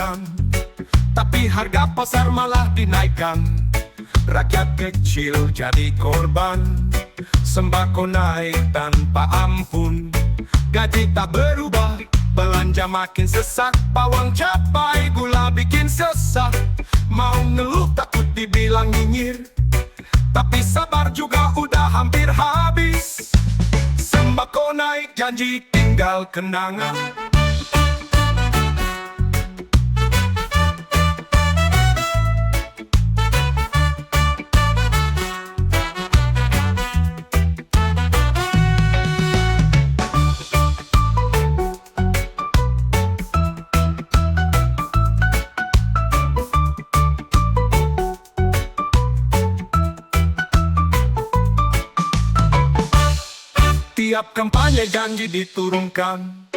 diturunkan, tapi harga pasar malah dinaikkan. Rakyat kecil jadi korban, sembako naik tanpa ampun. Gaji tak berubah, belanja makin sesak. Pawang cabai, gula bikin sesak. Mau ngeluh takut dibilang nyinyir, tapi sabar juga udah hampir habis. Sembako naik, janji tinggal kenangan. Tiap kampanye janji diturunkan,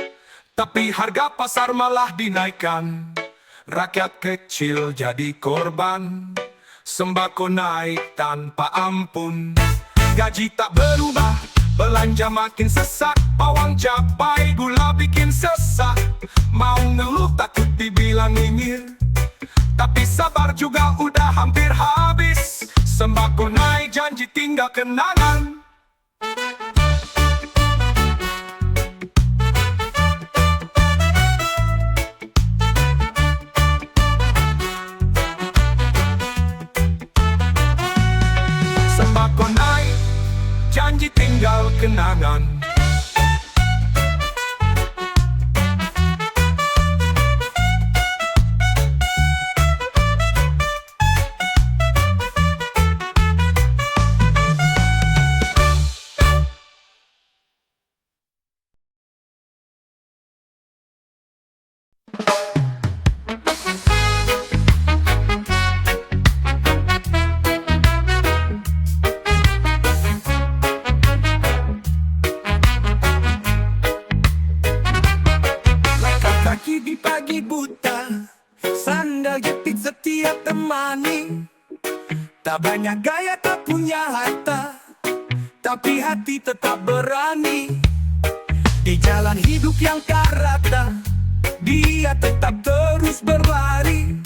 tapi harga pasar malah dinaikkan. Rakyat kecil jadi korban, sembako naik tanpa ampun. Gaji tak berubah, belanja makin sesak. Pawang cabai, gula bikin sesak. Mau ngeluh takut dibilang nyinyir, tapi sabar juga udah hampir habis. Sembako naik, janji tinggal kenangan. Sembako naik, janji tinggal kenangan. Di pagi buta, sandal jepit setiap temani. Tak banyak gaya, tak punya harta, tapi hati tetap berani. Di jalan hidup yang tak rata, dia tetap terus berlari.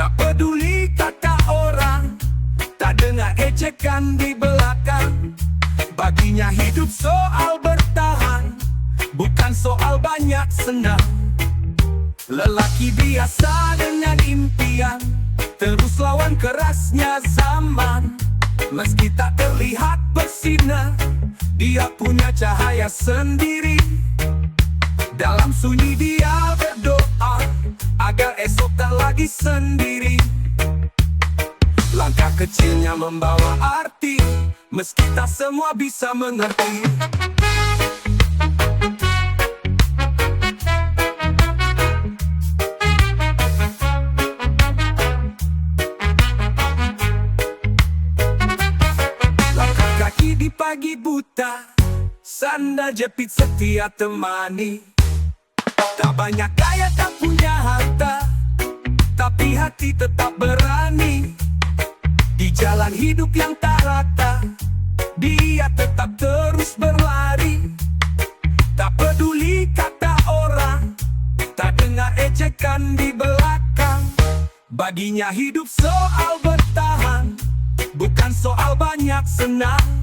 Tak peduli kata orang, tak dengar ejekan di belakang. Baginya hidup soal bertahan, bukan soal banyak senang. Lelaki biasa dengan impian, terus lawan kerasnya zaman. Meski tak terlihat bersinar, dia punya cahaya sendiri. Dalam sunyi dia berdoa, agar esok tak lagi sendiri. Langkah kecilnya membawa arti, meski tak semua bisa mengerti. Di pagi buta, sandal jepit setia temani. Tak banyak gaya, tak punya harta, tapi hati tetap berani. Di jalan hidup yang tak rata, dia tetap terus berlari. Tak peduli kata orang, tak dengar ejekan di belakang. Baginya hidup soal bertahan, bukan soal banyak senang.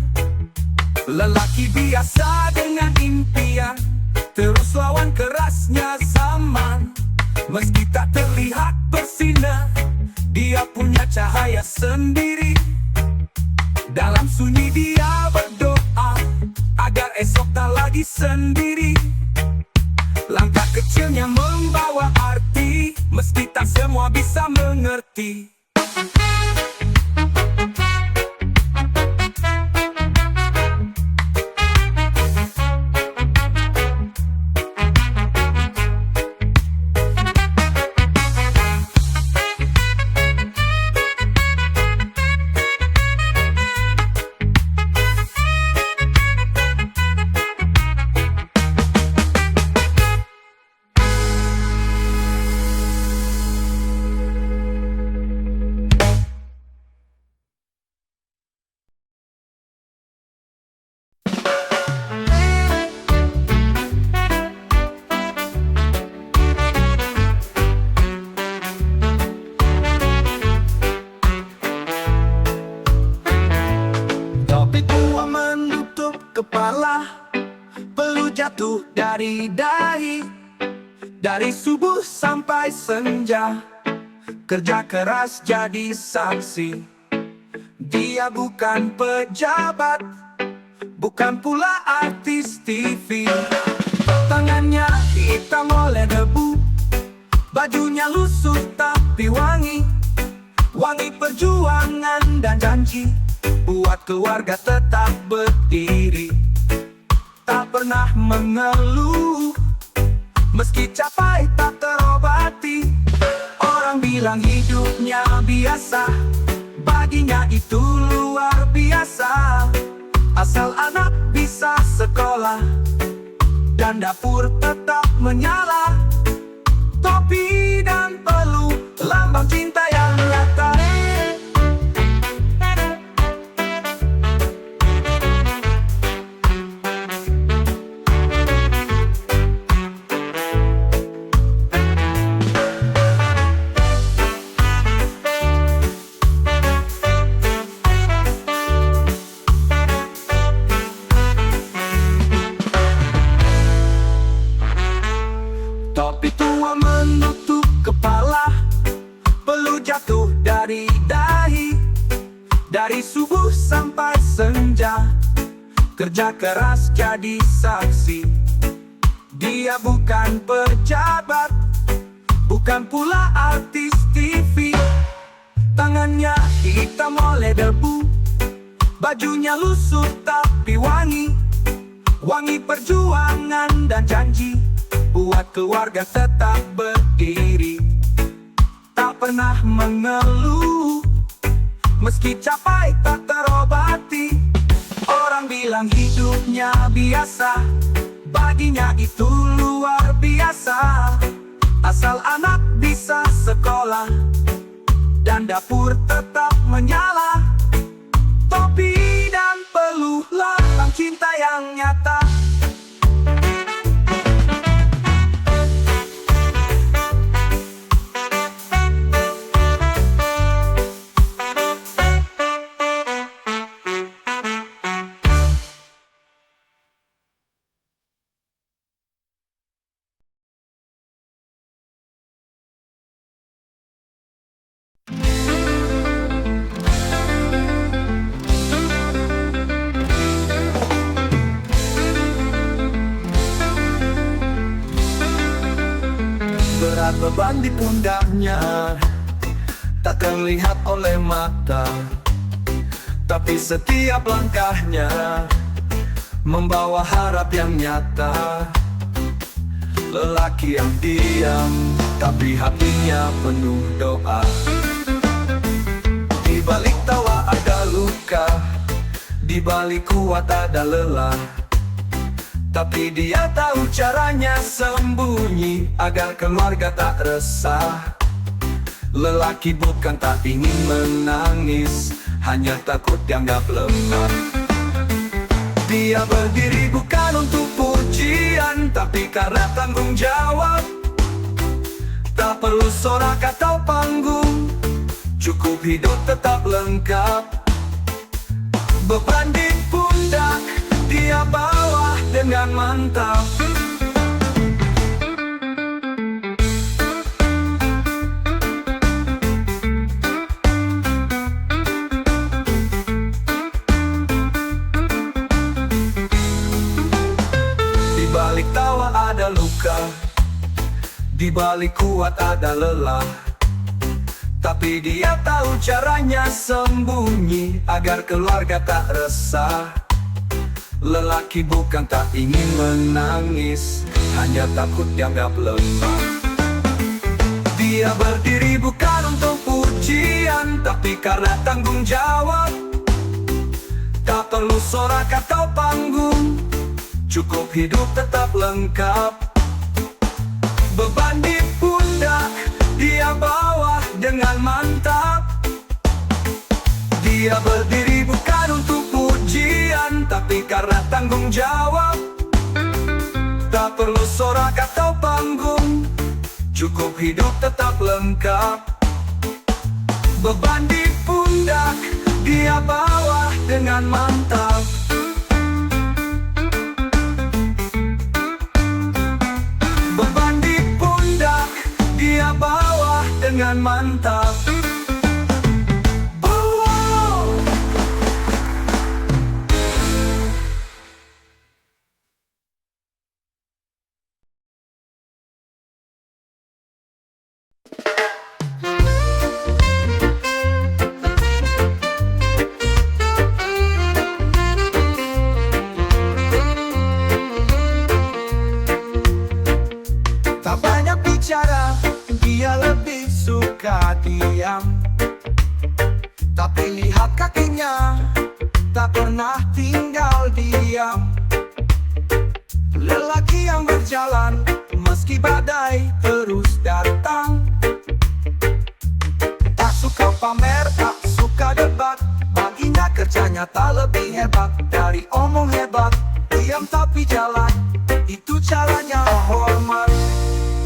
Lelaki biasa dengan impian, terus lawan kerasnya zaman. Meski tak terlihat bersinar, dia punya cahaya sendiri. Dalam sunyi dia berdoa, agar esok tak lagi sendiri. Langkah kecilnya membawa arti, meski tak semua bisa mengerti. dari dahi, dari subuh sampai senja. Kerja keras jadi saksi. Dia bukan pejabat, bukan pula artis TV. Tangannya hitam oleh debu, bajunya lusuh tapi wangi. Wangi perjuangan dan janji, buat keluarga tetap berdiri. Tak pernah mengeluh, meski capai tak terobati. Orang bilang hidupnya biasa, baginya itu luar biasa. Asal anak bisa sekolah dan dapur tetap menyala. Topi dan peluh, lambang cinta yang nyata. Topi tua menutup kepala, peluh jatuh dari dahi. Dari subuh sampai senja, kerja keras jadi saksi. Dia bukan pejabat, bukan pula artis TV. Tangannya hitam oleh debu, bajunya lusuh tapi wangi. Wangi perjuangan dan janji, buat keluarga tetap berdiri. Tak pernah mengeluh, meski capai tak terobati. Orang bilang hidupnya biasa, baginya itu luar biasa. Asal anak bisa sekolah dan dapur tetap menyala. Topi dan peluh, lambang cinta yang nyata. Berat beban di pundaknya, tak terlihat oleh mata, tapi setiap langkahnya membawa harap yang nyata. Lelaki yang diam, tapi hatinya penuh doa. Di balik tawa ada luka, di balik kuat ada lelah. Tapi dia tahu caranya sembunyi, agar keluarga tak resah. Lelaki bukan tak ingin menangis, hanya takut dianggap lemah. Dia berdiri bukan untuk pujian, tapi karena tanggung jawab. Tak perlu sorak atau panggung, cukup hidup tetap lengkap. Beban di pundak dia bawa dengan mantap. Di balik tawa ada luka, di balik kuat ada lelah. Tapi dia tahu caranya sembunyi, agar keluarga tak resah. Lelaki bukan tak ingin menangis, hanya takut dianggap lemah. Dia berdiri bukan untuk pujian, tapi karena tanggung jawab. Tak perlu sorak atau panggung, cukup hidup tetap lengkap. Beban di pundak dia bawa dengan mantap. Dia berdiri bukan untuk pujian, tapi karena tanggung jawab. Tak perlu sorak atau panggung, cukup hidup tetap lengkap. Beban di pundak dia bawa dengan mantap. bawah dengan mantap. Bawah. Tak banyak bicara, dia lebih suka diam. Tapi lihat kakinya, tak pernah tinggal diam. Lelaki yang berjalan, meski badai terus datang. Tak suka pamer, tak suka debat. Baginya kerjanya tak lebih hebat dari omong hebat. Diam tapi jalan, itu caranya hormat.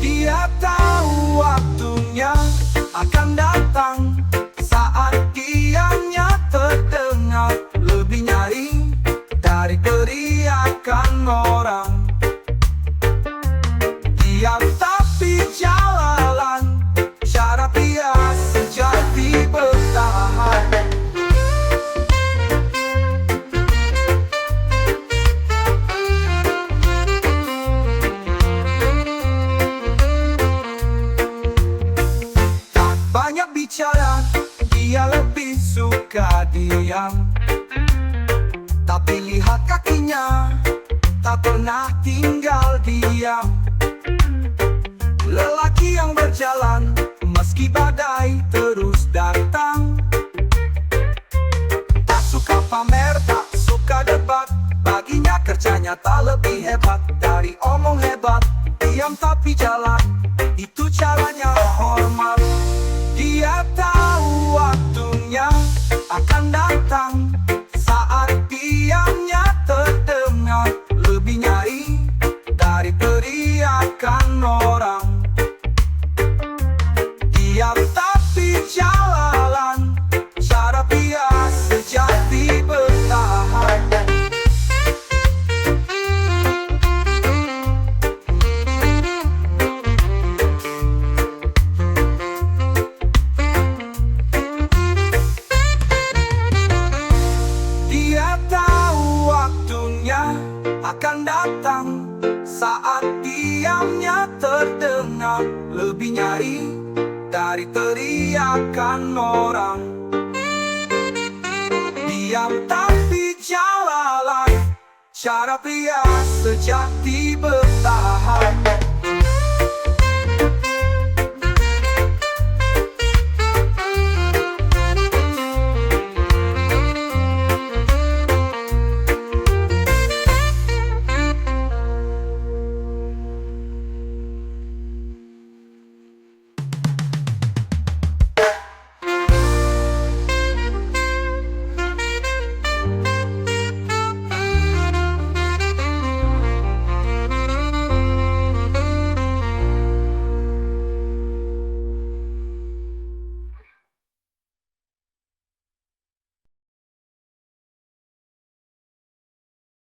Dia tahu waktunya akan datang. Saat diamnya terdengar lebih nyaring dari teriakan orang. Diam tapi jalan, cara dia sejati bertahan. Bicara, dia lebih suka diam. Tapi lihat kakinya, tak pernah tinggal diam. Lelaki yang berjalan, meski badai terus datang. Tak suka pamer, tak suka debat. Baginya kerjanya tak lebih hebat dari omong hebat. Diam tapi jalan, itu caranya hormat. Dia tahu waktunya akan datang. Saat diamnya terdengar lebih nyaring dari teriakan orang. Diam tapi jalan, cara dia sejati bertahan. Akan datang saat diamnya terdengar lebih nyaring dari teriakan orang. Diam tapi jalan, cara pria sejati bertahan.